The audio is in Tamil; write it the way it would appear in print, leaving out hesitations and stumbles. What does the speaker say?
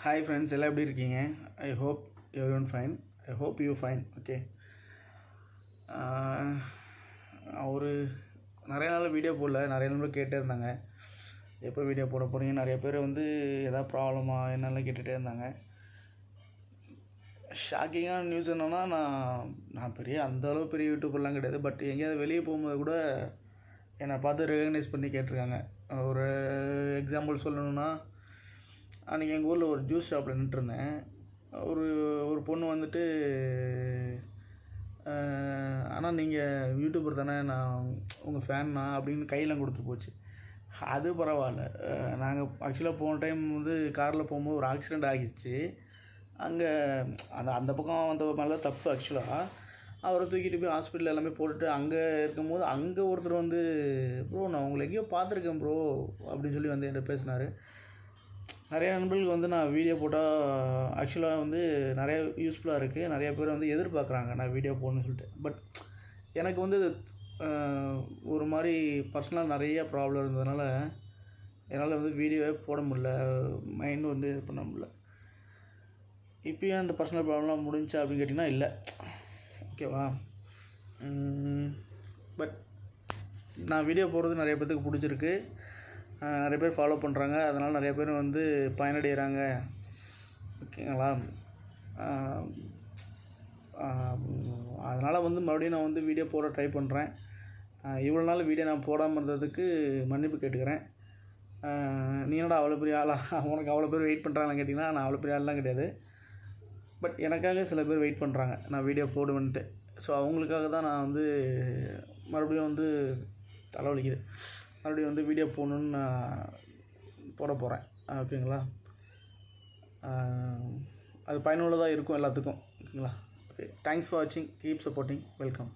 Hi friends, எல்லாம் எப்படி இருக்கீங்க? I hope everyone fine. I hope you fine. Okay. ஒரு நிறைய நாள் வீடியோ போடல, நிறைய நாள் கேட்டே இருந்தாங்க எப்போ வீடியோ போட போகிறீங்க. நிறைய பேர் வந்து எதாவது ப்ராப்ளமா என்னெல்லாம் கேட்டுகிட்டே இருந்தாங்க. ஷாக்கிங்கான நியூஸ் என்னென்னா, நான் அந்தளவு பெரிய யூடியூபர்லாம் கிடையாது. பட் எங்கேயாவது வெளியே போகும்போது கூட என்னை பார்த்து ரெகக்னைஸ் பண்ணி கேட்டிருக்காங்க. ஒரு எக்ஸாம்பிள் சொல்லணுன்னா, அன்றைக்கி எங்கள் ஊரில் ஒரு ஜூஸ் ஷாப்பில் நின்றுருந்தேன். ஒரு பொண்ணு வந்துட்டு, ஆனால் நீங்கள் யூடியூபர் தானே, நான் உங்கள் ஃபேன்னா அப்படின்னு கையெல்லாம் கொடுத்துட்டு போச்சு. அது பரவாயில்ல. நாங்கள் ஆக்சுவலாக போன டைம் வந்து காரில் போகும்போது ஒரு ஆக்சிடெண்ட் ஆகிடுச்சு. அங்கே அந்த பக்கம் வந்த மேலே தான் தப்பு. ஆக்சுவலாக அவரை தூக்கிட்டு போய் ஹாஸ்பிட்டலில் எல்லாமே போட்டுட்டு அங்கே இருக்கும்போது அங்கே ஒருத்தர் வந்து, ப்ரோ நான் உங்களை எங்கேயோ பார்த்துருக்கேன் ப்ரோ அப்படின்னு சொல்லி வந்து என்கிட்ட பேசினார். நிறைய நண்பர்களுக்கு வந்து நான் வீடியோ போட்டால் ஆக்சுவலாக வந்து நிறைய யூஸ்ஃபுல்லாக இருக்குது. நிறைய பேர் வந்து எதிர்பார்க்குறாங்க நான் வீடியோ போடணும்னு சொல்லிட்டு. பட் எனக்கு வந்து ஒரு மாதிரி பர்சனலாக நிறைய ப்ராப்ளம் இருந்ததுனால என்னால் வந்து வீடியோவே போட முடியல, மைண்டு வந்து இது பண்ண முடியல. இப்போயும் அந்த பர்சனல் ப்ராப்ளம்லாம் முடிஞ்சா அப்படின்னு கேட்டிங்கன்னா இல்லை. ஓகேவா? பட் நான் வீடியோ போடுறது நிறைய பேர்த்துக்கு பிடிச்சிருக்கு, நிறைய பேர் ஃபாலோ பண்ணுறாங்க. அதனால் நிறைய பேர் வந்து பயனடைகிறாங்க. ஓகேங்களா? அதனால் வந்து மறுபடியும் நான் வந்து வீடியோ போட ட்ரை பண்ணுறேன். இவ்வளோ நாள் வீடியோ நான் போடாமல் இருந்ததுக்கு மன்னிப்பு கேட்டுக்கிறேன். நீ என்னடா அவ்வளோ பெரிய ஆளா, உனக்கு அவ்வளோ பேர் வெயிட் பண்ணுறாங்கன்னு கேட்டிங்கன்னா, நான் அவ்வளோ பெரிய ஆள்லாம் கிடையாது. பட் எனக்காக சில பேர் வெயிட் பண்ணுறாங்க நான் வீடியோ போடுவேன்ட்டு. ஸோ அவங்களுக்காக தான் நான் வந்து மறுபடியும் வந்து தலைவலிக்குது, மறுபடியும் வந்து வீடியோ போடணுன்னு நான் போட போகிறேன். ஓகேங்களா? அது பயனுள்ளதாக இருக்கும் எல்லாத்துக்கும். ஓகேங்களா? ஓகே, தேங்க்ஸ் ஃபார் வாட்சிங். Keep supporting. வெல்கம்.